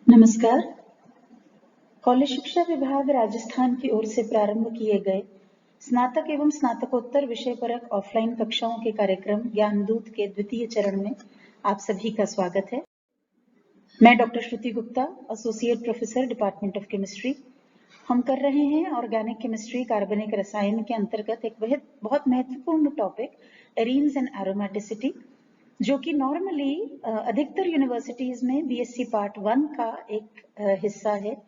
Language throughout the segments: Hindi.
नमस्कार। कॉलेज शिक्षा विभाग राजस्थान की ओर से प्रारंभ किए गए स्नातक एवं स्नातकोत्तर विषय परक ऑफलाइन कक्षाओं के कार्यक्रम ज्ञानदूत के द्वितीय चरण में आप सभी का स्वागत है। मैं doctor Shruti Gupta, associate professor, department of chemistry. हम कर रहे हैं ऑर्गेनिक केमिस्ट्री, कार्बनिक रसायन के अंतर्गत एक बहुत महत्वपूर्ण टॉपिक एरीन्स एंड एरोमेटिसिटी, जो कि नॉर्मली अधिकतर यूनिवर्सिटीज में बीएससी पार्ट 1 का एक हिस्सा है।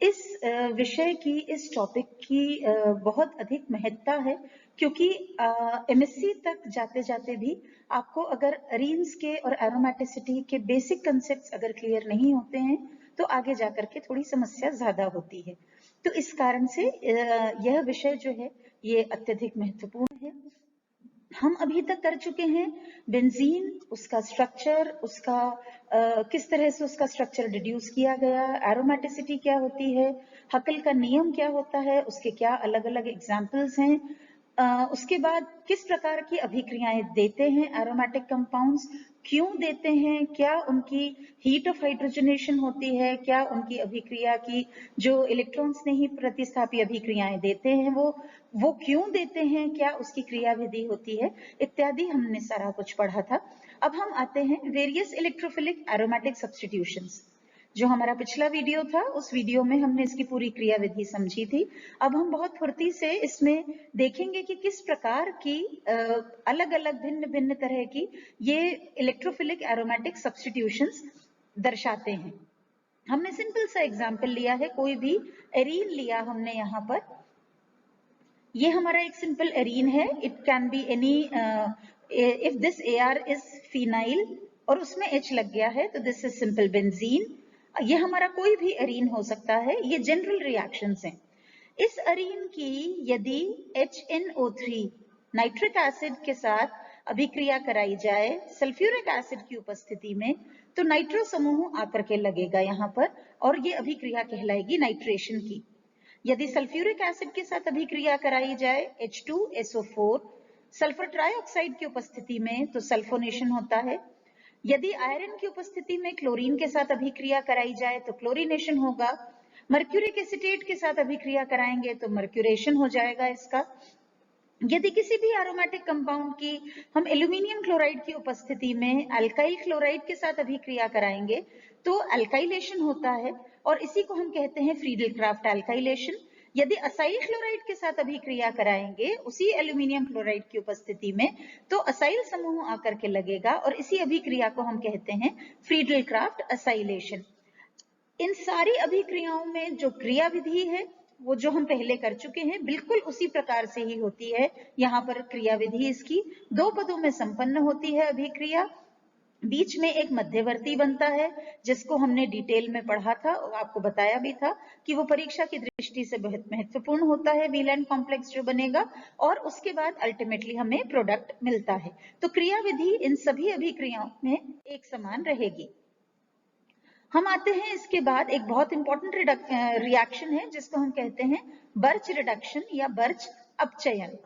इस विषय की, इस टॉपिक की बहुत अधिक महत्ता है, क्योंकि एमएससी तक जाते जाते भी आपको अगर एरीन्स के और एरोमेटिसिटी के बेसिक कंसेप्ट्स अगर क्लियर नहीं होते हैं तो आगे जाकर के थोड़ी समस्या ज्यादा होती है। तो इस कारण से यह विषय जो है ये अत्यधिक महत्वपूर्ण है। हम अभी तक कर चुके हैं बेंजीन, उसका स्ट्रक्चर, उसका किस तरह से उसका स्ट्रक्चर डिड्यूस किया गया, एरोमेटिसिटी क्या होती है, हकल का नियम क्या होता है, उसके क्या अलग अलग एग्जाम्पल्स हैं, उसके बाद किस प्रकार की अभिक्रियाएं देते हैं एरोमेटिक कंपाउंड्स, क्यों देते हैं, क्या उनकी हीट ऑफ हाइड्रोजनेशन होती है, क्या उनकी अभिक्रिया की जो इलेक्ट्रॉन्स नहीं प्रतिस्थापी अभिक्रियाएं देते हैं वो क्यों देते हैं, क्या उसकी क्रिया विधि होती है, इत्यादि हमने सारा कुछ पढ़ा था। अब हम आते हैं वेरियस इलेक्ट्रोफिलिक एरोमेटिक सब्स्टिट्यूशंस। जो हमारा पिछला वीडियो था, उस वीडियो में हमने इसकी पूरी क्रिया विधि समझी थी। अब हम बहुत फुर्ती से इसमें देखेंगे कि किस प्रकार की अलग अलग भिन्न भिन्न तरह की ये इलेक्ट्रोफिलिक एरोमेटिक सब्स्टिट्यूशंस दर्शाते हैं। हमने सिंपल सा एग्जाम्पल लिया है, कोई भी एरीन लिया हमने यहाँ पर। ये हमारा एक सिंपल एरीन है। It can be any, if this AR is phenyl और उसमें H लग गया है तो दिस इज सिंपल बेंजीन। ये हमारा कोई भी एरीन हो सकता है, ये जनरल रिएक्शंस हैं। इस एरीन की यदि HNO3 नाइट्रिक एसिड के साथ अभिक्रिया कराई जाए सल्फ्यूरिक एसिड की उपस्थिति में तो नाइट्रो समूह आकर के लगेगा यहाँ पर, और ये अभिक्रिया कहलाएगी नाइट्रेशन की। यदि सल्फ्यूरिक एसिड के साथ अभिक्रिया कराई जाए H2SO4 सल्फर ट्राइऑक्साइड की उपस्थिति में तो सल्फोनेशन होता है। यदि आयरन की उपस्थिति में क्लोरीन के साथ अभिक्रिया कराई जाए तो क्लोरीनेशन होगा। मर्क्यूरिक एसिटेट के साथ अभिक्रिया कराएंगे तो मर्क्यूरेशन हो जाएगा इसका। यदि किसी भी एरोमेटिक कंपाउंड की हम एल्यूमिनियम क्लोराइड की उपस्थिति में अल्काइल क्लोराइड के साथ अभिक्रिया कराएंगे तो अल्काइलेशन होता है, और इसी को हम कहते हैं फ्रीडल क्राफ्ट अल्काइलेशन। यदि असाइल क्लोराइड के साथ अभिक्रिया कराएंगे उसी एल्यूमिनियम क्लोराइड की उपस्थिति में तो असाइल समूह आकर के लगेगा, और इसी अभिक्रिया को हम कहते हैं फ्रीडल क्राफ्ट असाइलेशन। इन सारी अभिक्रियाओं में जो क्रिया विधि है वो जो हम पहले कर चुके हैं बिल्कुल उसी प्रकार से ही होती है। यहाँ पर क्रिया विधि इसकी दो पदों में संपन्न होती है अभिक्रिया। बीच में एक मध्यवर्ती बनता है जिसको हमने डिटेल में पढ़ा था और आपको बताया भी था कि वो परीक्षा की दृष्टि से बहुत महत्वपूर्ण होता है, व्हीलैंड कॉम्प्लेक्स जो बनेगा, और उसके बाद अल्टीमेटली हमें प्रोडक्ट मिलता है। तो क्रिया विधि इन सभी अभिक्रियाओं में एक समान रहेगी। हम आते हैं इसके बाद एक बहुत इंपॉर्टेंट रिएक्शन है जिसको हम कहते हैं बर्च रिडक्शन या बर्च अपचयन।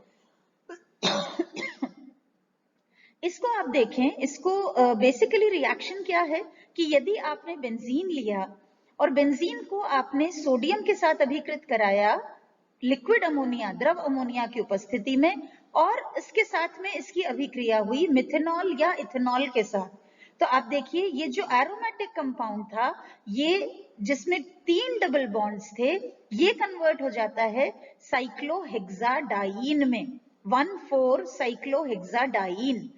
इसको आप देखें, इसको बेसिकली रिएक्शन क्या है कि यदि आपने बेंजीन लिया और बेंजीन को आपने सोडियम के साथ अभिकृत कराया लिक्विड अमोनिया, द्रव अमोनिया की उपस्थिति में, और इसके साथ में इसकी अभिक्रिया हुई मिथेनॉल या इथेनॉल के साथ, तो आप देखिए ये जो एरोमेटिक कंपाउंड था, ये जिसमें 3 डबल बॉन्ड्स थे, ये कन्वर्ट हो जाता है साइक्लोहेक्साडाइन में, 1,4 साइक्लोहेक्साडाइन।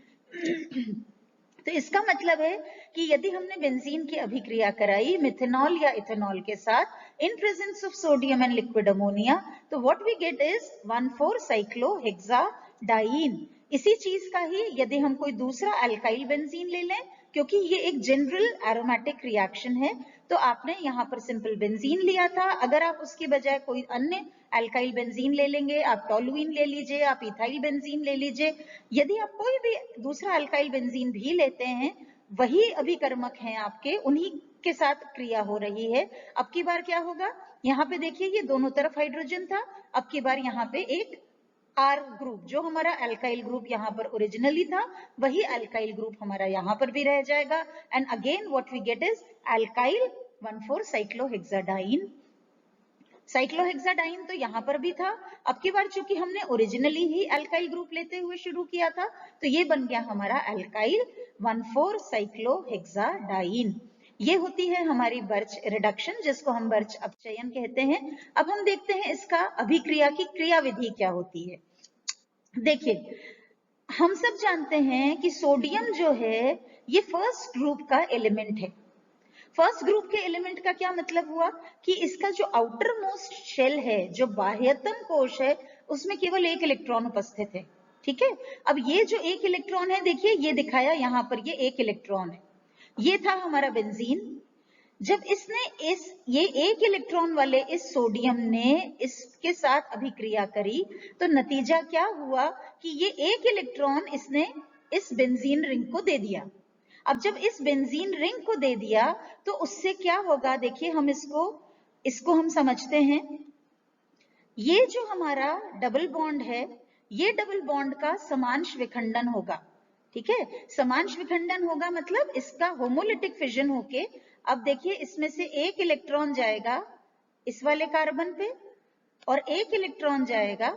तो इसका मतलब है कि यदि हमने बेंजीन की अभिक्रिया कराई मिथेनॉल या इथेनॉल के साथ in presence of sodium and liquid ammonia, तो what we get is 1,4 cyclohexadiene. इसी चीज का ही यदि हम कोई दूसरा अल्काइल बेंजीन ले लें, क्योंकि ये एक जनरल एरोमेटिक रिएक्शन है, तो आपने यहाँ पर सिंपल बेंजीन लिया था, अगर आप उसकी बजाय कोई अन्य अल्काइल बेंजीन ले लेंगे, आप टोलुइन ले लीजिए, आप इथाइल बेंजीन ले लीजिए, यदि आप कोई भी दूसरा अल्काइल बेंजीन भी लेते हैं, वही अभिकर्मक हैं आपके, उन्हीं के साथ क्रिया हो रही है। अब की बार क्या होगा, यहाँ पे देखिए ये दोनों तरफ हाइड्रोजन था, अब की बार यहाँ पे एक R ग्रुप, जो हमारा अल्काइल ग्रुप यहाँ पर ओरिजिनली था वही अल्काइल ग्रुप हमारा यहाँ पर भी रह जाएगा, and again what we get is alkyl 1,4 cyclohexadiene. Cyclohexadiene तो यहाँ पर भी था, अब की बार चूंकि हमने ओरिजिनली ही अल्काइल ग्रुप लेते हुए शुरू किया था तो ये बन गया हमारा अल्काइल 1,4 साइक्लोहेक्साडाइन। ये होती है हमारी बर्च रिडक्शन, जिसको हम बर्च अपचयन कहते हैं। अब हम देखते हैं इसका अभिक्रिया की क्रियाविधि क्या होती है। देखिए, हम सब जानते हैं कि सोडियम जो है ये फर्स्ट ग्रुप का एलिमेंट है। फर्स्ट ग्रुप के एलिमेंट का क्या मतलब हुआ कि इसका जो आउटर मोस्ट शेल है, जो बाह्यतम कोश है, उसमें केवल एक इलेक्ट्रॉन उपस्थित है। ठीक है, अब ये जो एक इलेक्ट्रॉन है, देखिए ये दिखाया यहाँ पर, ये एक इलेक्ट्रॉन है। ये था हमारा बेंजीन। जब इसने ये एक इलेक्ट्रॉन वाले इस सोडियम ने इसके साथ अभिक्रिया करी तो नतीजा क्या हुआ कि ये एक इलेक्ट्रॉन इसने इस बेंजीन रिंग को दे दिया। अब जब इस बेंजीन रिंग को दे दिया तो उससे क्या होगा, देखिए हम इसको हम समझते हैं। ये जो हमारा डबल बॉन्ड है, ये डबल बॉन्ड का समांश विखंडन होगा। ठीक है, समांश विखंडन होगा मतलब इसका होमोलिटिक फिजन होके, अब देखिए इसमें से एक इलेक्ट्रॉन जाएगा इस वाले कार्बन पे और एक इलेक्ट्रॉन जाएगा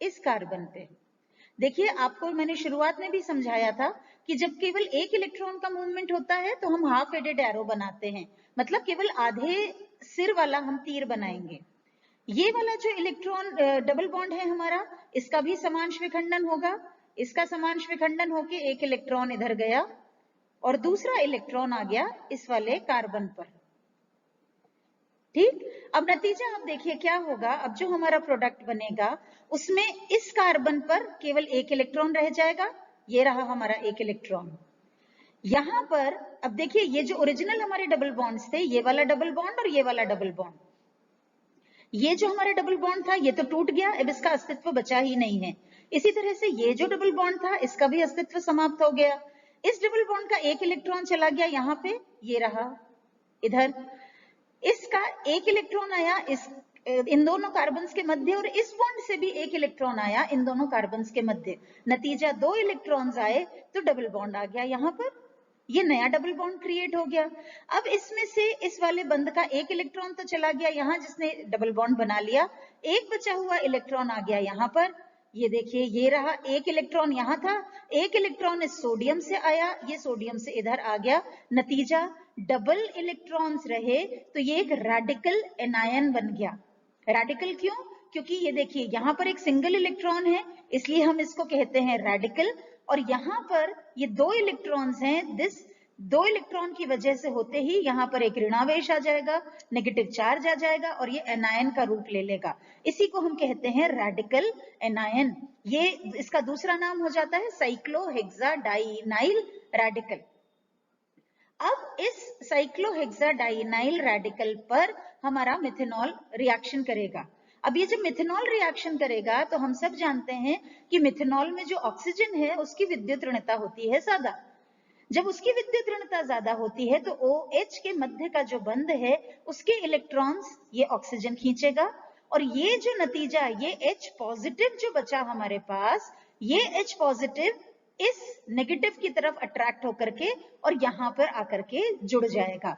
इस कार्बन पे। देखिए, आपको मैंने शुरुआत में भी समझाया था कि जब केवल एक इलेक्ट्रॉन का मूवमेंट होता है तो हम हाफ हेडेड एरो बनाते हैं, मतलब केवल आधे सिर वाला हम तीर बनाएंगे। ये वाला जो इलेक्ट्रॉन डबल बॉन्ड है हमारा, इसका भी समांश विखंडन होगा। इसका समांश विखंडन होके एक इलेक्ट्रॉन इधर गया और दूसरा इलेक्ट्रॉन आ गया इस वाले कार्बन पर। ठीक, अब नतीजा आप देखिए क्या होगा। अब जो हमारा प्रोडक्ट बनेगा उसमें इस कार्बन पर केवल एक इलेक्ट्रॉन रह जाएगा, ये रहा हमारा एक इलेक्ट्रॉन। यहां पर अब देखिए, ये जो ओरिजिनल हमारे डबल बॉन्ड्स थे, ये वाला डबल बॉन्ड और ये वाला डबल बॉन्ड, ये जो हमारा डबल बॉन्ड था ये तो टूट गया, अब इसका अस्तित्व बचा ही नहीं है। इसी तरह से ये जो डबल बॉन्ड था इसका भी अस्तित्व समाप्त हो गया। इस डबल बॉन्ड का एक इलेक्ट्रॉन चला गया यहाँ पे, ये रहा इधर। इसका एक इलेक्ट्रॉन आया इन दोनों कार्बन्स के मध्य और इस बॉन्ड से भी एक इलेक्ट्रॉन आया इन दोनों कार्बन्स के मध्य। नतीजा दो इलेक्ट्रॉन्स आए तो डबल बॉन्ड आ गया यहाँ पर, ये नया डबल बॉन्ड क्रिएट हो गया। अब इसमें से इस वाले बंद का एक इलेक्ट्रॉन तो चला गया यहाँ जिसने डबल बॉन्ड बना लिया, एक बचा हुआ इलेक्ट्रॉन आ गया यहाँ पर। ये देखिए, ये रहा एक इलेक्ट्रॉन यहाँ था, एक इलेक्ट्रॉन इस सोडियम से आया, ये सोडियम से इधर आ गया। नतीजा डबल इलेक्ट्रॉन्स रहे तो ये एक रेडिकल एनायन बन गया। रेडिकल क्यों? क्योंकि ये देखिए यहाँ पर एक सिंगल इलेक्ट्रॉन है इसलिए हम इसको कहते हैं रेडिकल, और यहाँ पर ये दो इलेक्ट्रॉन्स हैं, दो इलेक्ट्रॉन की वजह से होते ही यहाँ पर एक ऋणावेश आ जाएगा, नेगेटिव चार्ज आ जाएगा और ये एनायन का रूप ले लेगा। इसी को हम कहते हैं रेडिकल एनायन। ये इसका दूसरा नाम हो जाता है साइक्लोहेक्साडाइनाइल रेडिकल। अब इस साइक्लोहेक्साडाइनाइल रेडिकल पर हमारा मिथेनॉल रिएक्शन करेगा। अब ये जब मिथेनॉल रिएक्शन करेगा तो हम सब जानते हैं कि मिथेनॉल में जो ऑक्सीजन है उसकी विद्युत ऋणता होती है ज्यादा। जब उसकी विद्युत ऋणता ज्यादा होती है तो OH के मध्य का जो बंध है उसके इलेक्ट्रॉन्स ये ऑक्सीजन खींचेगा, और ये जो नतीजा, ये H पॉजिटिव जो बचा हमारे पास, ये H पॉजिटिव इस नेगेटिव की तरफ अट्रैक्ट होकर के और यहां पर आकर के जुड़ जाएगा।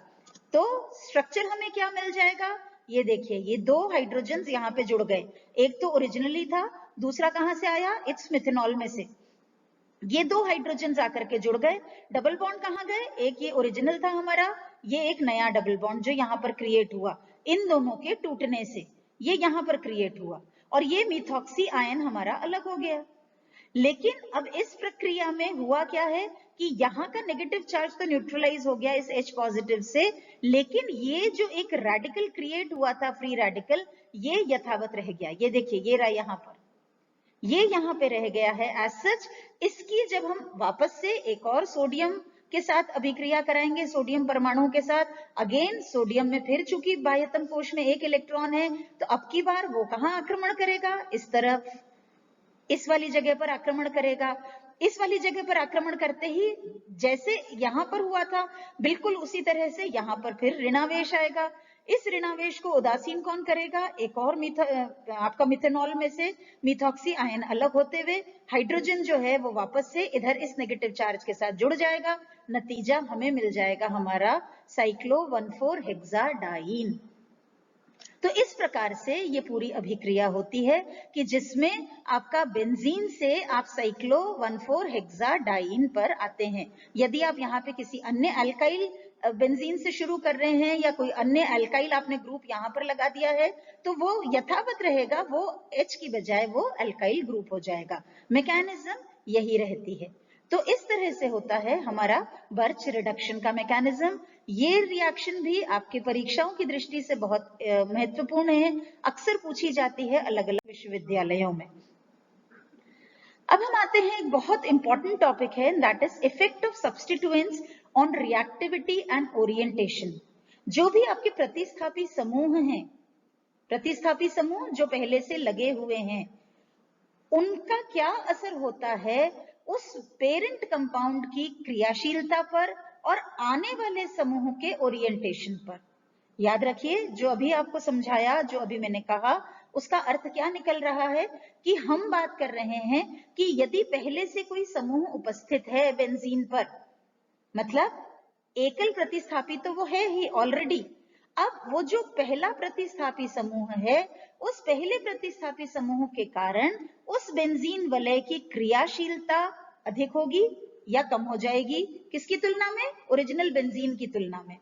तो स्ट्रक्चर हमें क्या मिल जाएगा, ये देखिए, ये दो हाइड्रोजन यहाँ पे जुड़ गए, एक तो ओरिजिनली था, दूसरा कहां से आया, इट्स मिथेनॉल में से। ये दो हाइड्रोजन आकर के जुड़ गए, डबल बॉन्ड कहां गए, एक ये ओरिजिनल था हमारा, ये एक नया डबल बॉन्ड जो यहाँ पर क्रिएट हुआ इन दोनों के टूटने से, ये यहाँ पर क्रिएट हुआ और ये मिथॉक्सी आयन हमारा अलग हो गया। लेकिन अब इस प्रक्रिया में हुआ क्या है कि यहाँ का नेगेटिव चार्ज तो न्यूट्रलाइज हो गया इस H पॉजिटिव से, लेकिन ये जो एक रेडिकल क्रिएट हुआ था फ्री रेडिकल, ये यथावत रह गया। ये देखिए, ये रहा यहाँ पर, ये यहाँ पे रह गया है एज सच। इसकी जब हम वापस से एक और सोडियम के साथ अभिक्रिया कराएंगे, सोडियम परमाणुओं के साथ, अगेन सोडियम में फिर चूंकि बाह्यतम कोश में एक इलेक्ट्रॉन है तो अब की बार वो कहां आक्रमण करेगा, इस तरफ, इस वाली जगह पर आक्रमण करेगा। इस वाली जगह पर आक्रमण करते ही जैसे यहां पर हुआ था बिल्कुल उसी तरह से यहां पर फिर ऋणावेश आएगा। इस ऋणावेश को उदासीन कौन करेगा? एक और आपका मिथेनॉल में से मिथॉक्सी आयन अलग होते हुए हाइड्रोजन जो है वो वापस से इधर इस नेगेटिव चार्ज के साथ जुड़ जाएगा। नतीजा हमें मिल जाएगा हमारा साइक्लो 1,4 हेक्साडाइन। तो इस प्रकार से ये पूरी अभिक्रिया होती है कि जिसमें आपका बेंजीन से आप साइक्लो 1,4 हेक्साडाइन पर आते हैं। यदि आप यहाँ पे किसी अन्य अल्काइल बेंजीन से शुरू कर रहे हैं या कोई अन्य अल्काइल आपने ग्रुप यहाँ पर लगा दिया है तो वो यथावत रहेगा, वो H की बजाय वो अल्काइल ग्रुप हो जाएगा। मैकेनिज्म यही रहती है। तो इस तरह से होता है हमारा बर्च रिडक्शन का मैकेनिज्म। ये रिएक्शन भी आपके परीक्षाओं की दृष्टि से बहुत महत्वपूर्ण है, अक्सर पूछी जाती है अलग अलग विश्वविद्यालयों में। अब हम आते हैं एक बहुत इंपॉर्टेंट टॉपिक है, that is effect of substituents on reactivity and orientation. जो भी आपके प्रतिस्थापी समूह हैं, प्रतिस्थापी समूह जो पहले से लगे हुए हैं, उनका क्या असर होता है उस पेरेंट कंपाउंड की क्रियाशीलता पर और आने वाले समूह के ओरिएंटेशन पर। याद रखिए जो अभी आपको समझाया, जो अभी मैंने कहा, उसका अर्थ क्या निकल रहा है कि हम बात कर रहे हैं कि यदि पहले से कोई समूह उपस्थित है बेंजीन पर, मतलब एकल प्रतिस्थापी तो वो है ही ऑलरेडी, अब वो जो पहला प्रतिस्थापी समूह है उस पहले प्रतिस्थापी समूह के कारण उस बेंजीन वलय की क्रियाशीलता अधिक होगी या कम हो जाएगी, किसकी तुलना में? ओरिजिनल बेंजीन की तुलना में।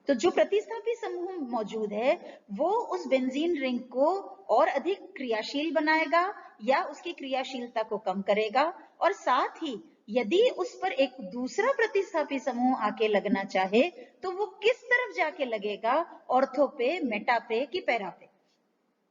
तो जो प्रतिस्थापी समूह मौजूद है वो उस बेंजीन रिंग को और अधिक क्रियाशील बनाएगा या उसकी क्रियाशीलता को कम करेगा, और साथ ही यदि उस पर एक दूसरा प्रतिस्थापी समूह आके लगना चाहे तो वो किस तरफ जाके लगेगा? ऑर्थो पे, मेटा पे कि पैरा पे?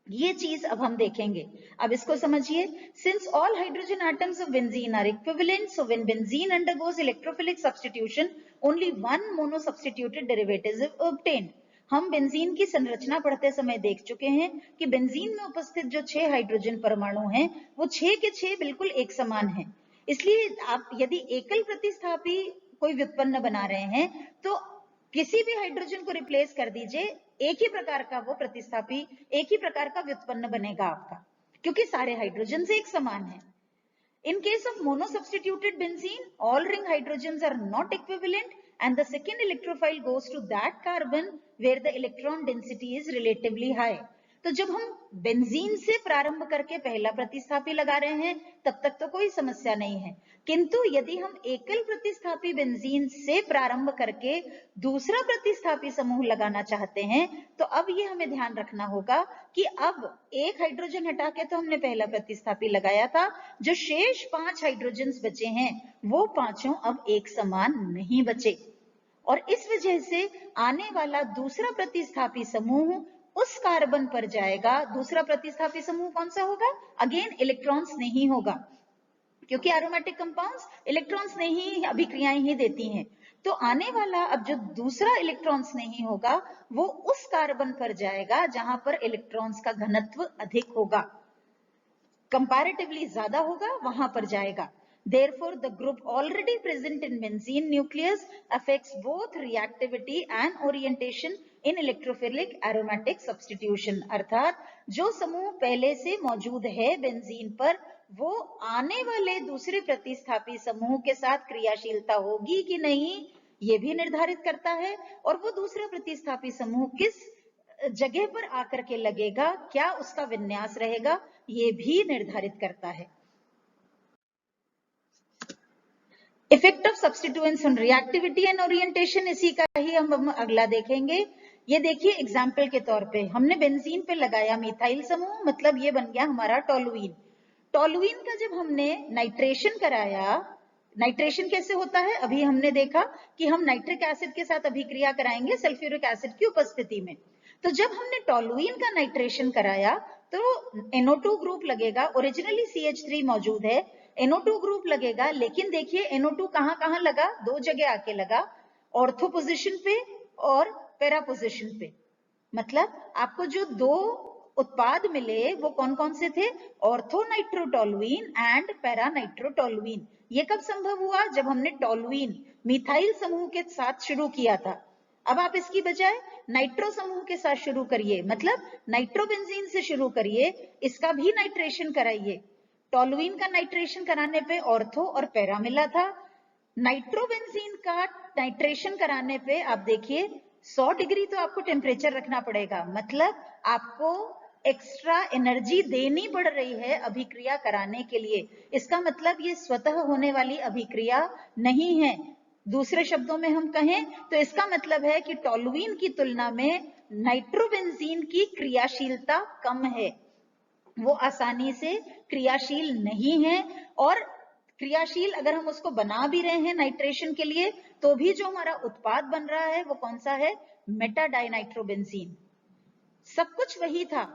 ये चीज अब हम देखेंगे। अब इसको समझिए। Since all hydrogen atoms of benzene are equivalent, so when benzene undergoes electrophilic substitution only one mono substituted derivative is obtained. हम बेंजीन की संरचना पढ़ते समय देख चुके हैं कि बेंजीन में उपस्थित जो 6 हाइड्रोजन परमाणु हैं वो 6 के 6 बिल्कुल एक समान हैं। इसलिए आप यदि एकल प्रतिस्थापी कोई व्युत्पन्न बना रहे हैं तो किसी भी हाइड्रोजन को रिप्लेस कर दीजिए, एक ही प्रकार का वो प्रतिस्थापी, एक ही प्रकार का व्युत्पन्न बनेगा आपका, क्योंकि सारे हाइड्रोजन से एक समान है। In case of mono-substituted benzene, all ring hydrogens are not equivalent and the second electrophile goes to that carbon where the electron density is relatively high. तो जब हम बेंजीन से प्रारंभ करके पहला प्रतिस्थापी लगा रहे हैं तब तक तो कोई समस्या नहीं है, किंतु यदि हम एकल प्रतिस्थापी बेंजीन से प्रारंभ करके दूसरा प्रतिस्थापी समूह लगाना चाहते हैं तो अब ये हमें ध्यान रखना होगा कि अब एक हाइड्रोजन हटा के तो हमने पहला प्रतिस्थापी लगाया था, जो शेष 5 हाइड्रोजन्स बचे हैं वो पांचों अब एक समान नहीं बचे, और इस वजह से आने वाला दूसरा प्रतिस्थापी समूह उस कार्बन पर जाएगा। दूसरा प्रतिस्थापी समूह कौन सा होगा? अगेन इलेक्ट्रॉन्स नहीं होगा, क्योंकि एरोमेटिक कंपाउंड्स इलेक्ट्रॉन्स नहीं अभिक्रियाएं ही देती हैं। तो आने वाला अब जो दूसरा इलेक्ट्रॉन्स नहीं होगा वो उस कार्बन पर जाएगा जहां पर इलेक्ट्रॉन्स का घनत्व अधिक होगा, कंपैरेटिवली ज्यादा होगा, वहां पर जाएगा। Therefore, the group already present in benzene nucleus affects both reactivity and orientation in electrophilic aromatic substitution. अर्थात जो समूह पहले से मौजूद है बेंजीन पर वो आने वाले दूसरे प्रतिस्थापी समूह के साथ क्रियाशीलता होगी कि नहीं ये भी निर्धारित करता है, और वो दूसरा प्रतिस्थापी समूह किस जगह पर आकर के लगेगा, क्या उसका विन्यास रहेगा, ये भी निर्धारित करता है। Effect of substituents on reactivity and orientation, इसी का ही हम अगला देखेंगे। ये देखिए एग्जाम्पल के तौर पे हमने बेंजीन पे लगाया मिथाइल समूह, मतलब ये बन गया हमारा टोलुइन। टोलुइन का जब हमने नाइट्रेशन कराया, नाइट्रेशन कैसे होता है अभी हमने देखा कि हम नाइट्रिक एसिड के साथ अभिक्रिया कराएंगे सल्फ्यूरिक एसिड की उपस्थिति में। तो जब हमने टोलुइन का नाइट्रेशन कराया तो NO2 ग्रुप लगेगा, ओरिजिनली CH3 मौजूद है, NO2 ग्रुप लगेगा, लेकिन देखिए NO2 कहां लगा? 2 जगह आके लगा, ऑर्थो पोजीशन पे और पैरा पोजीशन पे। मतलब आपको जो 2 उत्पाद मिले वो कौन कौन से थे? Ortho nitrotoluene and para nitrotoluene. ये कब संभव हुआ? जब हमने टोलुइन मिथाइल समूह के साथ शुरू किया था। अब आप इसकी बजाय नाइट्रो समूह के साथ शुरू करिए, मतलब नाइट्रोबेंजीन से शुरू करिए, इसका भी नाइट्रेशन कराइए। टोलुइन का नाइट्रेशन कराने पे ऑर्थो और पैरा मिला था, नाइट्रोबेंजीन का नाइट्रेशन कराने पे आप देखिए 100 डिग्री तो आपको टेम्परेचर रखना पड़ेगा, मतलब आपको एक्स्ट्रा एनर्जी देनी पड़ रही है अभिक्रिया कराने के लिए। इसका मतलब ये स्वतः होने वाली अभिक्रिया नहीं है। दूसरे शब्दों में हम कहें तो इसका मतलब है कि टोलुइन की तुलना में नाइट्रोबेंजीन की क्रियाशीलता कम है, वो आसानी से क्रियाशील नहीं है। और क्रियाशील अगर हम उसको बना भी रहे हैं नाइट्रेशन के लिए, तो भी जो हमारा उत्पाद बन रहा है वो कौन सा है? Meta dinitrobenzene. सब कुछ वही था,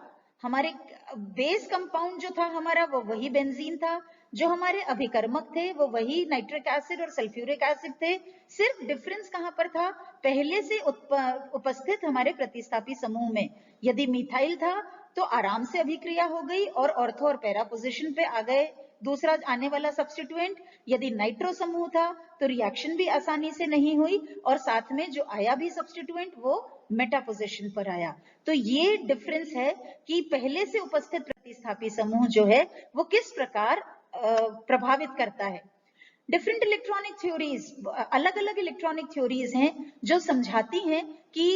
हमारे बेस कंपाउंड जो था हमारा वो वही बेंजीन था, जो हमारे अभिकर्मक थे वो वही नाइट्रिक एसिड और सल्फ्यूरिक एसिड थे। सिर्फ डिफरेंस कहां पर था? पहले से उपस्थित हमारे प्रतिस्थापी समूह में। यदि मिथाइल था तो आराम से अभिक्रिया हो गई और ऑर्थो और पैरा पोजीशन पे आ गए दूसरा आने वाला सब्स्टिट्यूएंट। यदि नाइट्रो समूह था तो रिएक्शन भी आसानी से नहीं हुई और साथ में जो आया भी सब्स्टिट्यूएंट वो मेटा पोजीशन पर आया। तो ये डिफरेंस है कि पहले से उपस्थित प्रतिस्थापी समूह जो है वो किस प्रकार प्रभावित करता है। डिफरेंट इलेक्ट्रॉनिक थ्योरीज, अलग अलग इलेक्ट्रॉनिक थ्योरीज हैं जो समझाती हैं कि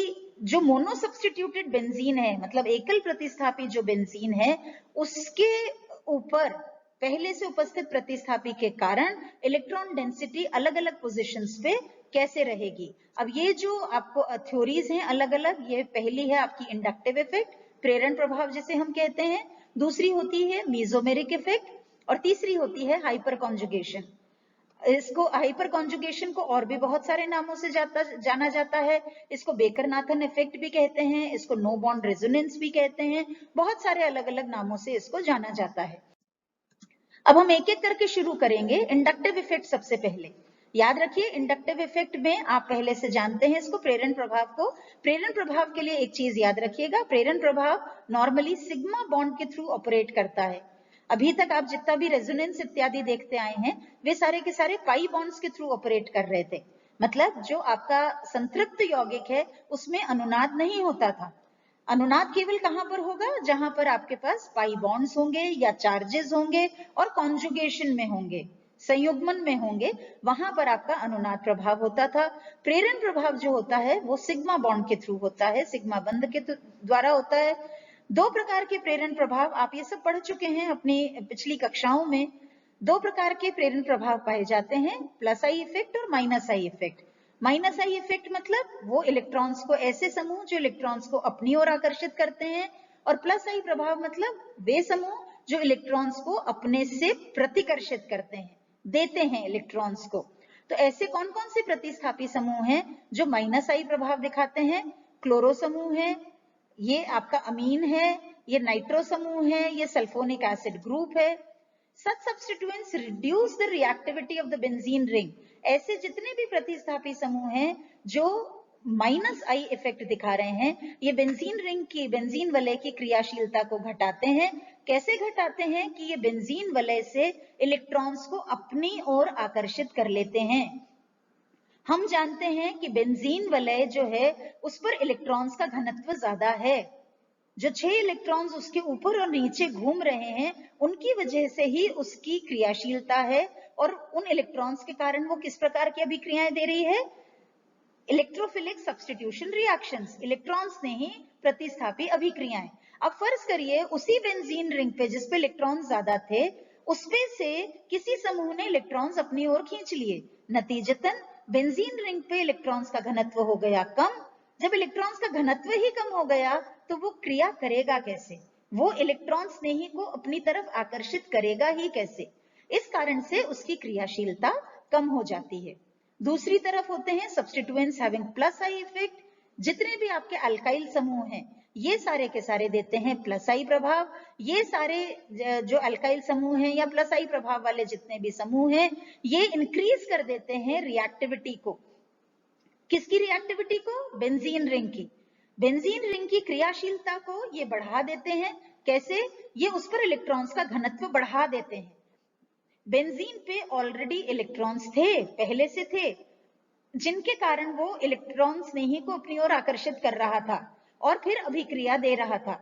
जो मोनो सब्स्टिट्यूटेड बेंजीन है, मतलब एकल प्रतिस्थापी जो बेंजीन है, उसके ऊपर पहले से उपस्थित प्रतिस्थापी के कारण इलेक्ट्रॉन डेंसिटी अलग अलग पोजीशंस पे कैसे रहेगी। अब ये जो आपको थ्योरीज हैं अलग अलग, ये पहली है आपकी इंडक्टिव इफेक्ट, प्रेरण प्रभाव जिसे हम कहते हैं, दूसरी होती है मीजोमेरिक इफेक्ट और तीसरी होती है हाइपर कॉन्जुगेशन। इसको हाइपर कॉन्जुगेशन को और भी बहुत सारे नामों से जाना जाता है। इसको बेकर-नाथन इफेक्ट भी कहते हैं, इसको नो बॉन्ड रेजोनेंस भी कहते हैं, बहुत सारे अलग अलग नामों से इसको जाना जाता है। अब हम एक एक करके शुरू करेंगे। इंडक्टिव इफेक्ट सबसे पहले याद रखिए, इंडक्टिव इफेक्ट में आप पहले से जानते हैं इसको, प्रेरण प्रभाव को। प्रेरण प्रभाव के लिए एक चीज याद रखिएगा, प्रेरण प्रभाव नॉर्मली सिग्मा बॉन्ड के थ्रू ऑपरेट करता है। अभी तक आप जितना भी रेजोनेंस इत्यादि देखते आए हैं वे सारे के सारे पाई बॉन्ड्स के थ्रू ऑपरेट कर रहे थे, मतलब जो आपका संतृप्त यौगिक है उसमें अनुनाद नहीं होता था। अनुनाद केवल कहां पर होगा? जहां पर आपके पास पाई बॉन्ड्स होंगे या चार्जेस होंगे और कॉन्जुगेशन में होंगे, संयुग्मन में होंगे, वहां पर आपका अनुनाद प्रभाव होता था। प्रेरण प्रभाव जो होता है वो सिग्मा बॉन्ड के थ्रू होता है, सिग्मा बंध के द्वारा होता है। दो प्रकार के प्रेरण प्रभाव आप ये सब पढ़ चुके हैं अपनी पिछली कक्षाओं में। दो प्रकार के प्रेरण प्रभाव पाए जाते हैं, प्लस आई इफेक्ट और minus I effect. Minus I effect मतलब वो इलेक्ट्रॉन्स को, ऐसे समूह जो इलेक्ट्रॉन्स को अपनी ओर आकर्षित करते हैं, और प्लस आई प्रभाव मतलब वे समूह जो इलेक्ट्रॉन्स को अपने से प्रतिकर्षित करते हैं, देते हैं इलेक्ट्रॉन्स को। तो ऐसे कौन कौन से प्रतिस्थापी समूह हैं जो माइनस आई प्रभाव दिखाते हैं? क्लोरो समूह है, ये आपका अमीन है, ये नाइट्रो समूह है, ये सल्फोनिक एसिड ग्रुप है। Such substituents reduce the reactivity of the benzene ring. ऐसे जितने भी प्रतिस्थापी समूह हैं जो माइनस आई इफेक्ट दिखा रहे हैं, ये बेंजीन रिंग की, बेंजीन वलय की क्रियाशीलता को घटाते हैं। कैसे घटाते हैं? कि ये बेंजीन वलय से इलेक्ट्रॉन्स को अपनी ओर आकर्षित कर लेते हैं। हम जानते हैं कि बेंजीन वलय जो है उस पर इलेक्ट्रॉन्स का घनत्व ज्यादा है, जो 6 इलेक्ट्रॉन्स उसके ऊपर और नीचे घूम रहे हैं उनकी वजह से ही उसकी क्रियाशीलता है, और उन इलेक्ट्रॉन्स के कारण वो किस प्रकार की अभिक्रियाएं दे रही है? इलेक्ट्रोफिलिक सब्स्टिट्यूशन रिएक्शंस, इलेक्ट्रॉन्स ने ही प्रतिस्थापी अभिक्रियाएं। अब फर्ज करिए उसी बेंजीन रिंग पे जिस पे इलेक्ट्रॉन ज्यादा थे, उसपे से किसी समूह ने इलेक्ट्रॉन्स अपनी ओर खींच लिए, नतीजतन बेंजीन रिंग पे इलेक्ट्रॉन्स का घनत्व हो गया कम। जब इलेक्ट्रॉन्स का घनत्व ही कम हो गया तो वो क्रिया करेगा कैसे? वो इलेक्ट्रॉन्स ने ही को अपनी तरफ आकर्षित करेगा ही कैसे? इस कारण से उसकी क्रियाशीलता कम हो जाती है। दूसरी तरफ होते हैं substituents having plus I effect. जितने भी आपके अल्काइल समूह हैं ये सारे के सारे देते हैं प्लस आई प्रभाव। ये सारे जो अल्काइल समूह हैं या प्लस आई प्रभाव वाले जितने भी समूह हैं ये इंक्रीज कर देते हैं रिएक्टिविटी को। किसकी रिएक्टिविटी को? बेंजीन रिंग की। बेंजीन रिंग की क्रियाशीलता को ये बढ़ा देते हैं। कैसे? ये उस पर इलेक्ट्रॉन्स का घनत्व बढ़ा देते हैं। बेंजीन पे ऑलरेडी इलेक्ट्रॉन्स थे, पहले से थे, जिनके कारण वो इलेक्ट्रॉन स्नेही को अपनी ओर आकर्षित कर रहा था और फिर अभिक्रिया दे रहा था।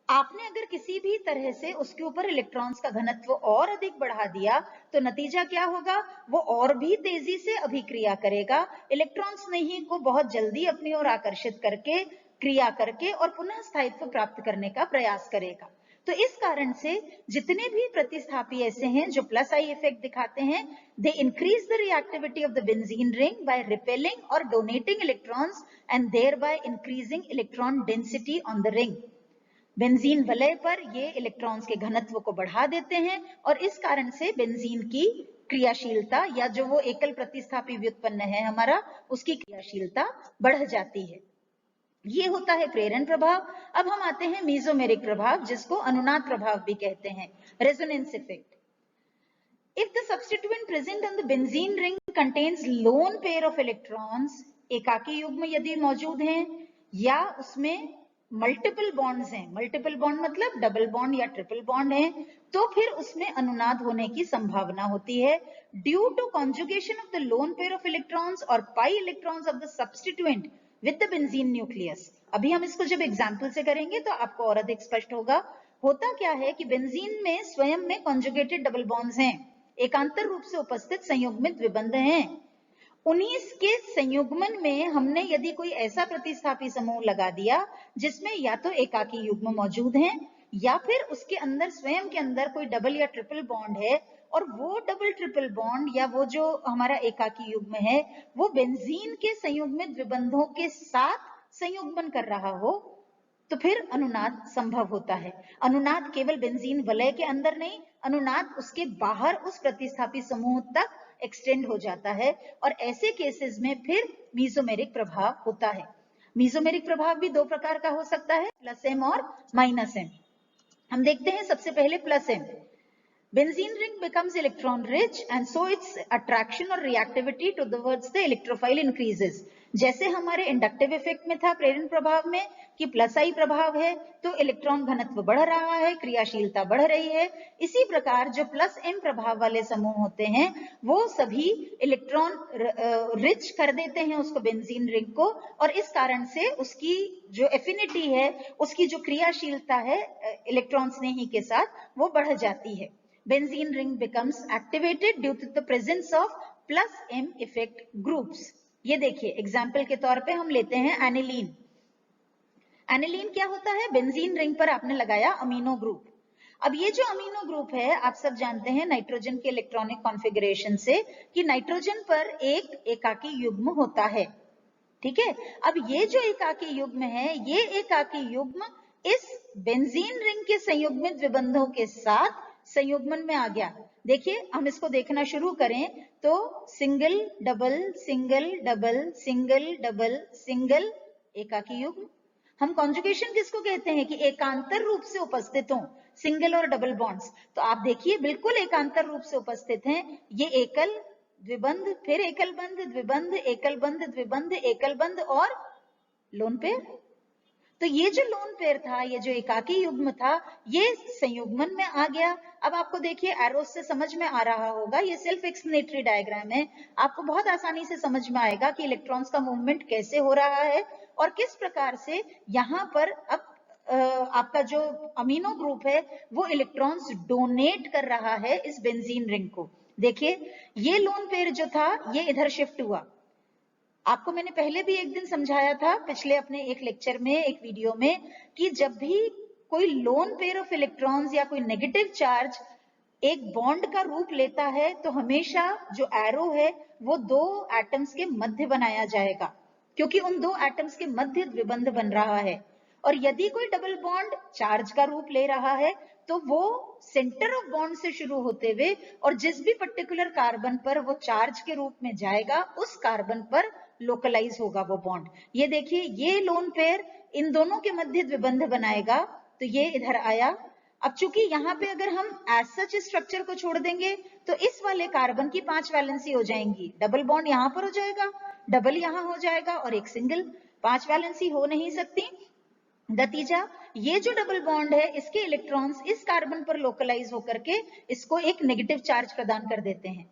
आपने अगर किसी भी तरह से उसके ऊपर इलेक्ट्रॉन्स का घनत्व और अधिक बढ़ा दिया तो नतीजा क्या होगा, वो और भी तेजी से अभिक्रिया करेगा, इलेक्ट्रॉन स्नेही को बहुत जल्दी अपनी ओर आकर्षित करके क्रिया करके और पुनः स्थायित्व प्राप्त करने का प्रयास करेगा। तो इस कारण से जितने भी प्रतिस्थापी ऐसे हैं जो प्लस आई इफेक्ट दिखाते हैं, they increase the reactivity of the benzene ring by repelling or donating electrons and thereby increasing electron density on the ring. Benzene वलय पर ये इलेक्ट्रॉन्स के घनत्व को बढ़ा देते हैं और इस कारण से बेंजीन की क्रियाशीलता या जो वो एकल प्रतिस्थापी व्युत्पन्न है हमारा, उसकी क्रियाशीलता बढ़ जाती है। ये होता है प्रेरण प्रभाव। अब हम आते हैं मीजोमेरिक प्रभाव, जिसको अनुनाद प्रभाव भी कहते हैं, resonance effect. If the substituent present on the benzene ring contains lone pair of electrons, एकाकी युग्म यदि मौजूद हैं या उसमें मल्टीपल बॉन्ड्स हैं, मल्टीपल बॉन्ड मतलब डबल बॉन्ड या ट्रिपल बॉन्ड है, तो फिर उसमें अनुनाद होने की संभावना होती है due to conjugation of the lone pair of electrons और pi electrons of the substituent with the benzene nucleus. अभी हम इसको जब एग्जाम्पल से करेंगे तो आपको और अधिक स्पष्ट होगा। होता क्या है कि बेंजीन में स्वयं में कॉन्जुगेटेड डबल बॉन्ड्स हैं, एकांतर रूप से उपस्थित संयुग्मित द्विबंध हैं। उन्हीं के संयुग्मन में हमने यदि कोई ऐसा प्रतिस्थापी समूह लगा दिया जिसमें या तो एकाकी युग्म मौजूद हैं या फिर उसके अंदर स्वयं के अंदर कोई डबल या ट्रिपल बॉन्ड है, और वो डबल ट्रिपल बॉन्ड या वो जो हमारा एकाकी युग्म है वो बेंजीन के संयुग्मित द्विबंधों के साथ संयुग्मन कर रहा हो, तो फिर अनुनाद संभव होता है। अनुनाद केवल बेंजीन वलय के अंदर नहीं, अनुनाद उसके बाहर उस प्रतिस्थापी समूह तक एक्सटेंड हो जाता है और ऐसे केसेस में फिर मीजोमेरिक प्रभाव होता है। मीजोमेरिक प्रभाव भी दो प्रकार का हो सकता है, प्लस एम और माइनस एम। हम देखते हैं सबसे पहले plus M. Benzene ring becomes electron rich and so its attraction or reactivity towards the electrophile increases. जैसे हमारे इंडक्टिव इफेक्ट में था प्रेरण प्रभाव में कि प्लस आई प्रभाव है तो इलेक्ट्रॉन घनत्व बढ़ रहा है, क्रियाशीलता बढ़ रही है, इसी प्रकार जो प्लस एम प्रभाव वाले समूह होते हैं वो सभी इलेक्ट्रॉन रिच कर देते हैं उसको बेंजीन रिंग को, और इस कारण से उसकी जो एफिनिटी है, उसकी जो क्रियाशीलता है इलेक्ट्रॉन स्नेही के साथ, वो बढ़ जाती है। Benzene ring becomes activated due to the presence of plus M effect groups. ये देखिए एग्जाम्पल के तौर पे हम लेते हैं एनिलीन। एनिलीन क्या होता है, बेंजीन रिंग पर आपने लगाया अमीनो ग्रुप। अब ये जो अमीनो ग्रुप है आप सब जानते हैं नाइट्रोजन के इलेक्ट्रॉनिक कॉन्फ़िगरेशन से कि नाइट्रोजन पर एक एकाकी युग्म होता है, ठीक है। अब ये जो एकाकी युग्म है, ये एकाकी युग्म इस बेंजीन रिंग के संयुग्मित द्विबंधों के साथ संयुग्मन में आ गया। देखिए हम इसको देखना शुरू करें तो single double single double single double single एकाकी युग्म। हम कॉन्जुगेशन किसको कहते हैं कि एकांतर रूप से उपस्थित हो सिंगल और डबल बॉन्ड्स, तो आप देखिए बिल्कुल एकांतर रूप से उपस्थित हैं। ये एकल द्विबंध, फिर एकल बंध द्विबंध, एकल बंध द्विबंध, एकल बंध और लोन पेयर। तो ये जो लोन पेयर था, ये जो एकाकी युग्म था, ये संयुग्मन में आ गया। अब आपको देखिए एरोस से समझ में आ रहा होगा, ये सेल्फ एक्सप्लेनेटरी डायग्राम है, आपको बहुत आसानी से समझ में आएगा कि इलेक्ट्रॉन्स का मूवमेंट कैसे हो रहा है और किस प्रकार से यहाँ पर अब आपका जो अमीनो ग्रुप है वो इलेक्ट्रॉन्स डोनेट कर रहा है इस बेंजीन रिंग को। देखिए ये लोन पेयर जो था ये इधर शिफ्ट हुआ। आपको मैंने पहले भी एक दिन समझाया था पिछले अपने एक लेक्चर में, एक वीडियो में, कि जब भी कोई लोन पेयर ऑफ इलेक्ट्रॉन्स या कोई नेगेटिव चार्ज एक बॉन्ड का रूप लेता है तो हमेशा जो एरो है वो दो एटम्स के मध्य बनाया जाएगा, क्योंकि उन दो एटम्स के मध्य द्विबंध बन रहा है। और यदि कोई डबल बॉन्ड चार्ज का रूप ले रहा है तो वो सेंटर ऑफ बॉन्ड से शुरू होते हुए और जिस भी पर्टिकुलर कार्बन पर वो चार्ज के रूप में जाएगा उस कार्बन पर लोकलाइज होगा वो बॉन्ड। ये देखिए ये लोन पेयर इन दोनों के मध्य द्विबंध बनाएगा, तो ये इधर आया। अब चूंकि यहाँ पे अगर हम एज सच स्ट्रक्चर को छोड़ देंगे तो इस वाले कार्बन की 5 वैलेंसी हो जाएंगी, डबल बॉन्ड यहाँ पर हो जाएगा, डबल यहाँ हो जाएगा और एक सिंगल, 5 वैलेंसी हो नहीं सकती। नतीजा ये जो डबल बॉन्ड है इसके इलेक्ट्रॉन्स इस कार्बन पर लोकलाइज होकर के इसको एक नेगेटिव चार्ज प्रदान कर देते हैं।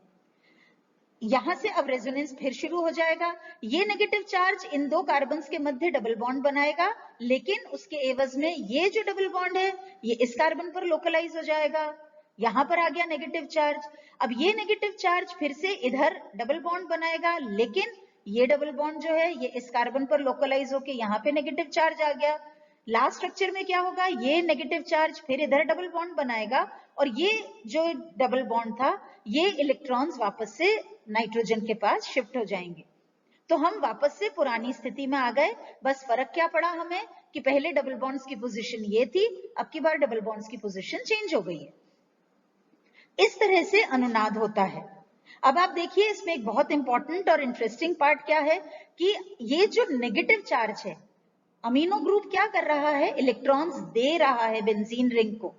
यहां से अब रेजोनेंस फिर शुरू हो जाएगा। ये नेगेटिव चार्ज इन दो कार्बन्स के मध्य डबल बॉन्ड बनाएगा, लेकिन उसके एवज में ये जो डबल बॉन्ड है ये इस कार्बन पर लोकलाइज हो जाएगा। यहां पर आ गया नेगेटिव चार्ज। अब ये नेगेटिव चार्ज फिर से इधर डबल बॉन्ड बनाएगा, लेकिन ये डबल बॉन्ड जो है ये इस कार्बन पर लोकलाइज होके यहाँ पे नेगेटिव चार्ज आ गया। लास्ट स्ट्रक्चर में क्या होगा, ये नेगेटिव चार्ज फिर इधर डबल बॉन्ड बनाएगा, और ये जो डबल बॉन्ड था ये इलेक्ट्रॉन्स वापस से नाइट्रोजन के पास शिफ्ट हो जाएंगे। तो हम वापस से पुरानी स्थिति में आ गए। बस फर्क क्या पड़ा हमें कि पहले डबल बॉन्ड्स की पोजीशन ये थी, अब की बार डबल बॉन्ड्स की पोजीशन चेंज हो गई है। इस तरह से अनुनाद होता है। अब आप देखिए इसमें एक बहुत इंपॉर्टेंट और इंटरेस्टिंग पार्ट क्या है कि ये जो नेगेटिव चार्ज है, अमीनो ग्रुप क्या कर रहा है, इलेक्ट्रॉन्स दे रहा है बेंजीन रिंग को।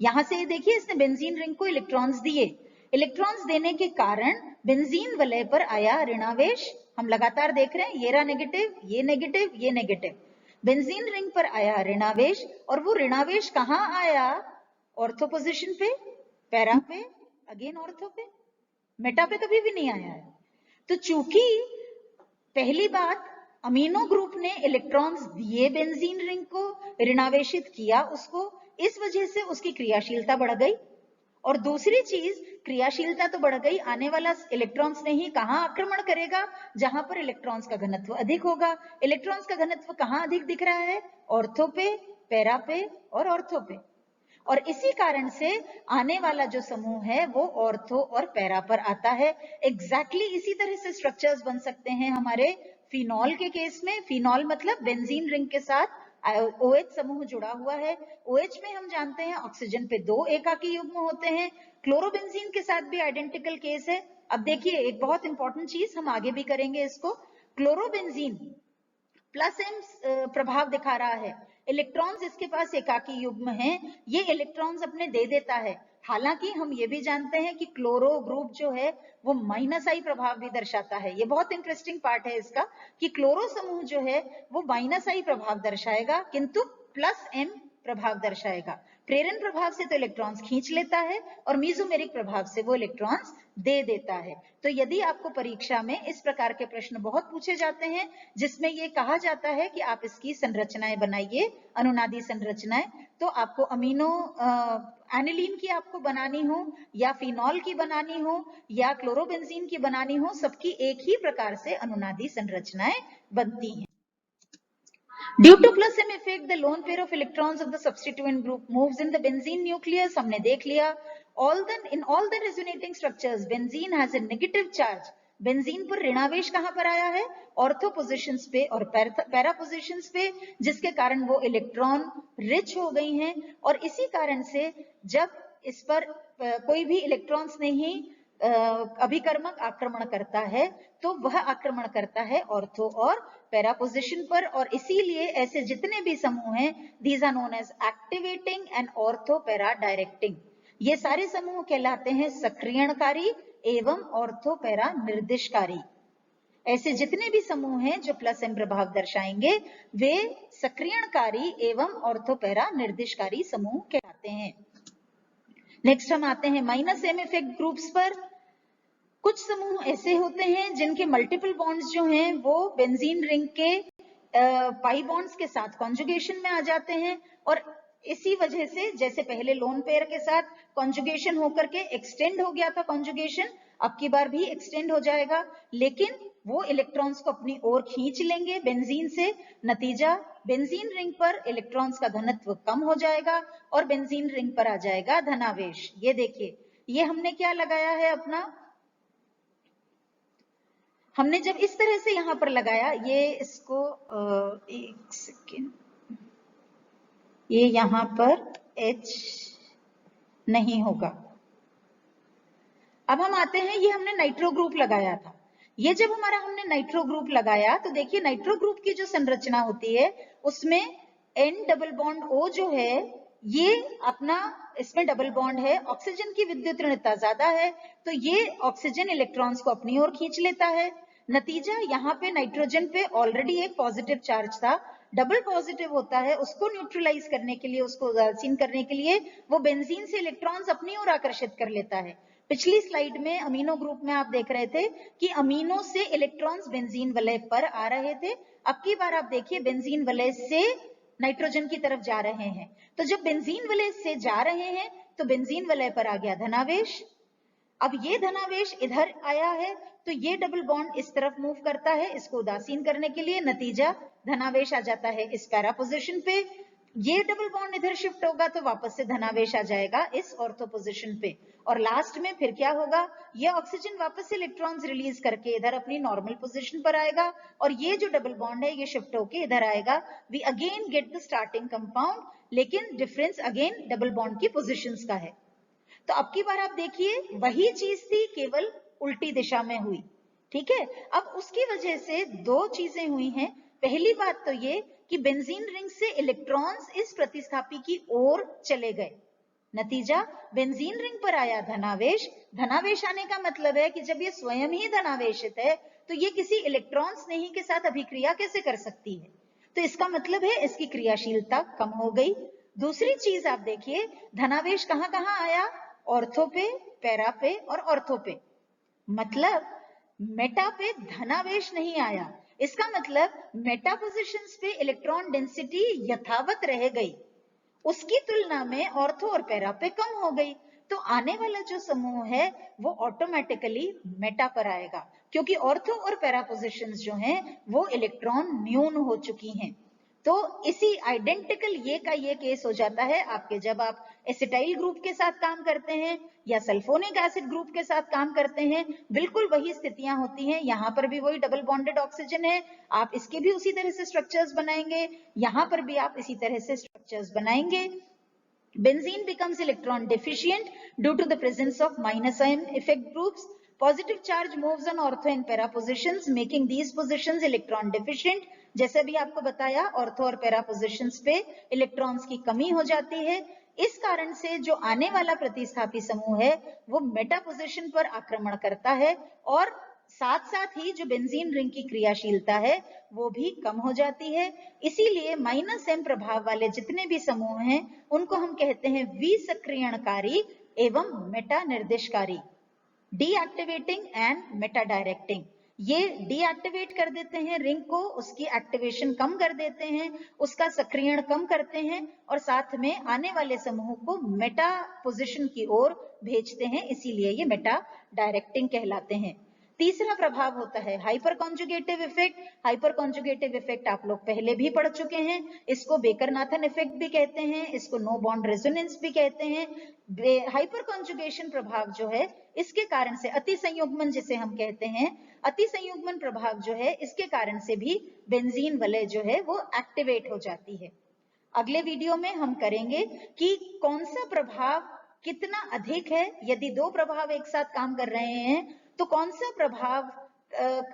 यहां से देखिए इसने बेंजीन रिंग को इलेक्ट्रॉन्स दिए। इलेक्ट्रॉन्स देने के कारण बेंजीन वलय पर आया ऋणावेश। हम लगातार देख रहे हैं, ये रहा नेगेटिव, ये नेगेटिव, ये नेगेटिव। बेंजीन रिंग पर आया ऋणावेश, और वो ऋणावेश कहां आया, ऑर्थो पोजीशन पे, पैरा पे, अगेन ऑर्थो पे, मेटा पे कभी भी नहीं आया है। तो चूंकि पहली बात अमीनो ग्रुप ने इलेक्ट्रॉन्स दिए बेंजीन रिंग को, ऋणावेशित किया उसको, इस वजह से उसकी क्रियाशीलता बढ़ गई। और दूसरी चीज, क्रियाशीलता तो बढ़ गई, आने वाला इलेक्ट्रॉन्स नहीं कहां आक्रमण करेगा, जहां पर इलेक्ट्रॉन्स का घनत्व अधिक होगा। इलेक्ट्रॉन्स का घनत्व कहां अधिक दिख रहा है, ऑर्थो पे, पैरा पे और ऑर्थो पे। और इसी कारण से आने वाला जो समूह है वो ऑर्थो और पैरा पर आता है। एग्जैक्टली इसी तरह से स्ट्रक्चर्स बन सकते हैं हमारे फिनॉल के केस में। फिनॉल मतलब बेंजीन रिंग के साथ OH समूह जुड़ा हुआ है। OH में हम जानते हैं ऑक्सीजन पे 2 एकाकी युग्म होते हैं। क्लोरोबेंजीन के साथ भी आइडेंटिकल केस है। अब देखिए एक बहुत इंपॉर्टेंट चीज हम आगे भी करेंगे इसको। क्लोरोबेंजीन प्लस M प्रभाव दिखा रहा है। इलेक्ट्रॉन्स इसके पास एकाकी युग्म हैं, ये इलेक्ट्रॉन्स अपने दे देता है। हालांकि हम ये भी जानते हैं कि क्लोरो ग्रुप जो है वो -I प्रभाव भी दर्शाता है। ये बहुत इंटरेस्टिंग पार्ट है इसका कि क्लोरो समूह जो है वो -I प्रभाव दर्शाएगा, किंतु +M प्रभाव दर्शाएगा। प्रेरण प्रभाव से तो इलेक्ट्रॉन्स खींच लेता है और मीजोमेरिक प्रभाव से वो इलेक्ट्रॉन्स दे देता है। तो यदि आपको परीक्षा में इस प्रकार के प्रश्न बहुत पूछे जाते हैं जिसमें ये कहा जाता है कि आप इसकी संरचनाएं बनाइए, अनुनादी संरचनाएं, तो आपको अमीनो एनिलीन की आपको बनानी हो या फिनॉल की बनानी हो या क्लोरोबेंजीन की बनानी हो, सबकी एक ही प्रकार से अनुनादी संरचनाएं बनती हैं। Due to +M effect, the lone pair of electrons of the substituent group moves in the benzene nucleus. हमने देख लिया। In all the resonating structures, benzene has a negative charge. Benzene पर ऋणावेश कहां पर आया है, ऑर्थो पोजिशंस पे और पैरा पोजिशंस पे, जिसके कारण वो इलेक्ट्रॉन रिच हो गई हैं। और इसी कारण से जब इस पर कोई भी इलेक्ट्रॉन्स नहीं अभिकर्मक आक्रमण करता है तो वह आक्रमण करता है ऑर्थो और पैरा पोजिशन पर। और इसीलिए ऐसे जितने भी समूह हैं, these are known as activating and ortho para directing. ये सारे समूह कहलाते हैं सक्रियणकारी एवं ऑर्थो पैरा निर्दिशकारी। ऐसे जितने भी समूह हैं जो +M प्रभाव दर्शाएंगे वे सक्रियणकारी एवं ऑर्थो पैरा निर्दिशकारी समूह कहलाते हैं। नेक्स्ट हम आते हैं -M इफेक्ट ग्रुप्स पर। कुछ समूह ऐसे होते हैं जिनके मल्टीपल बॉन्ड्स जो हैं वो बेंजीन रिंग के पाई बॉन्ड्स के साथ कॉन्जुगेशन में आ जाते हैं, और इसी वजह से जैसे पहले लोन पेयर के साथ कॉन्जुगेशन होकर के एक्सटेंड हो गया था कॉन्जुगेशन, अब की बार भी एक्सटेंड हो जाएगा, लेकिन वो इलेक्ट्रॉन्स को अपनी ओर खींच लेंगे बेंजीन से। नतीजा, बेंजीन रिंग पर इलेक्ट्रॉन्स का घनत्व कम हो जाएगा और बेंजीन रिंग पर आ जाएगा धनावेश। ये देखिए, ये हमने क्या लगाया है अपना, हमने जब इस तरह से यहां पर लगाया, ये इसको एक सेकेंड, ये यहां पर H नहीं होगा। अब हम आते हैं, ये हमने नाइट्रो ग्रुप लगाया था। ये जब हमने नाइट्रो ग्रुप लगाया तो देखिए नाइट्रो ग्रुप की जो संरचना होती है उसमें N डबल बॉन्ड O जो है ये अपना, इसमें डबल बॉन्ड है, ऑक्सीजन की विद्युत ऋणता ज्यादा है तो ये ऑक्सीजन इलेक्ट्रॉन्स को अपनी ओर खींच लेता है। नतीजा, यहाँ पे नाइट्रोजन पे ऑलरेडी एक पॉजिटिव चार्ज था, डबल पॉजिटिव होता है, उसको न्यूट्रलाइज करने के लिए, उसको उदासीन करने के लिए वो बेंजीन से इलेक्ट्रॉन्स अपनी ओर आकर्षित कर लेता है। पिछली स्लाइड में अमीनो ग्रुप में आप देख रहे थे कि अमीनो से इलेक्ट्रॉन्स बेंजीन वलय पर आ रहे थे। अब की बार आप देखिए बेंजीन वलय से नाइट्रोजन की तरफ जा रहे हैं। तो जब बेंजीन वलय से जा रहे हैं तो बेंजीन वलय पर आ गया धनावेश। अब ये धनावेश इधर आया है तो ये डबल बॉन्ड इस तरफ मूव करता है, इसको उदासीन करने के लिए। नतीजा धनावेश आ जाता है इस पैरा पोजीशन पे। ये डबल बॉन्ड इधर शिफ्ट होगा तो वापस से धनावेश आ जाएगा इस ऑर्थो पोजीशन पे। और लास्ट में फिर क्या होगा, ये ऑक्सीजन वापस से इलेक्ट्रॉन्स रिलीज करके इधर अपनी नॉर्मल पोजीशन पर आएगा और ये जो डबल बॉन्ड है ये शिफ्ट होके इधर आएगा। We again get the starting compound, लेकिन डिफरेंस अगेन डबल बॉन्ड की पोजीशंस का है। तो अब की बार आप देखिए वही चीज थी, केवल उल्टी दिशा में हुई। ठीक है, अब उसकी वजह से दो चीजें हुई हैं। पहली बात तो ये कि बेंजीन रिंग से इलेक्ट्रॉन्स इस प्रतिस्थापी की ओर चले गए। नतीजा बेंजीन रिंग पर आया धनावेश। धनावेश आने का मतलब है कि जब ये स्वयं ही धनावेशित है तो ये किसी इलेक्ट्रॉन स्नेही के साथ अभिक्रिया कैसे कर सकती है, तो इसका मतलब है इसकी क्रियाशीलता कम हो गई। दूसरी चीज आप देखिए धनावेश कहां कहां आया, ऑर्थो पे, पैरा पे और ऑर्थो पे। मतलब मेटा पे धनावेश नहीं आया, इसका मतलब मेटा पोजीशंस पे इलेक्ट्रॉन डेंसिटी यथावत रह गई, उसकी तुलना में ऑर्थो और पैरा पे कम हो गई। तो आने वाला जो समूह है वो ऑटोमेटिकली मेटा पर आएगा, क्योंकि ऑर्थो और पैरा पोजीशंस जो हैं वो इलेक्ट्रॉन न्यून हो चुकी हैं। तो इसी आइडेंटिकल ये का ये केस हो जाता है आपके जब आप एसिटाइल ग्रुप के साथ काम करते हैं या सल्फोनिक एसिड ग्रुप के साथ काम करते हैं, बिल्कुल वही स्थितियां होती हैं। यहां पर भी वही डबल बॉन्डेड ऑक्सीजन है, आप इसके भी उसी तरह से स्ट्रक्चर्स बनाएंगे, यहां पर भी आप इसी तरह से स्ट्रक्चर्स बनाएंगे। Benzene becomes electron deficient due to the presence of minus ion effect groups. Positive charge moves on ortho and para positions, making these positions electron deficient. जैसे भी आपको बताया ऑर्थो और पैरा पोजीशंस पे इलेक्ट्रॉन्स की कमी हो जाती है। इस कारण से जो आने वाला प्रतिस्थापी समूह है वो मेटा पोजीशन पर आक्रमण करता है और साथ साथ ही जो बेंजीन रिंग की क्रियाशीलता है वो भी कम हो जाती है। इसीलिए माइनस एम प्रभाव वाले जितने भी समूह हैं उनको हम कहते हैं विसक्रियणकारी एवं मेटा निर्देशकारी, डीएक्टिवेटिंग एंड मेटा डायरेक्टिंग। ये डीएक्टिवेट कर देते हैं रिंग को, उसकी एक्टिवेशन कम कर देते हैं, उसका सक्रियण कम करते हैं और साथ में आने वाले समूह को मेटा पोजीशन की ओर भेजते हैं, इसीलिए ये मेटा डायरेक्टिंग कहलाते हैं। तीसरा प्रभाव होता है hyper conjugative effect. Hyper conjugative effect आप लोग पहले भी पढ़ चुके हैं, इसको बेकर-नाथन इफेक्ट भी कहते हैं, इसको नो बॉन्ड रेजोनेंस भी कहते हैं। हाइपर कॉन्जुगेशन प्रभाव जो है इसके कारण से अति संयुग्मन जिसे हम कहते हैं, अति संयुग्मन प्रभाव जो है इसके कारण से भी बेंजीन वलय जो है वो एक्टिवेट हो जाती है। अगले वीडियो में हम करेंगे कि कौन सा प्रभाव कितना अधिक है, यदि दो प्रभाव एक साथ काम कर रहे हैं तो कौन सा प्रभाव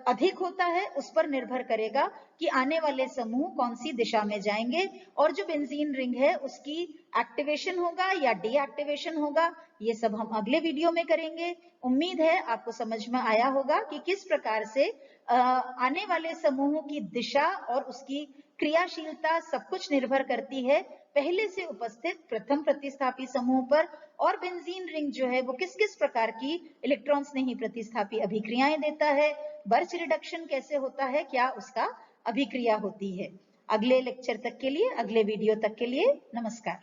अधिक होता है, उस पर निर्भर करेगा कि आने वाले समूह कौन सी दिशा में जाएंगे और जो बेंजीन रिंग है उसकी एक्टिवेशन होगा या डीएक्टिवेशन होगा, ये सब हम अगले वीडियो में करेंगे। उम्मीद है आपको समझ में आया होगा कि किस प्रकार से आने वाले समूहों की दिशा और उसकी क्रियाशीलता सब कुछ निर्भर करती है पहले से उपस्थित प्रथम प्रतिस्थापी समूह पर, और बेंजीन रिंग जो है वो किस किस प्रकार की इलेक्ट्रॉन स्नेही प्रतिस्थापी अभिक्रियाएं देता है, बर्च रिडक्शन कैसे होता है, क्या उसका अभिक्रिया होती है। अगले लेक्चर तक के लिए, अगले वीडियो तक के लिए नमस्कार।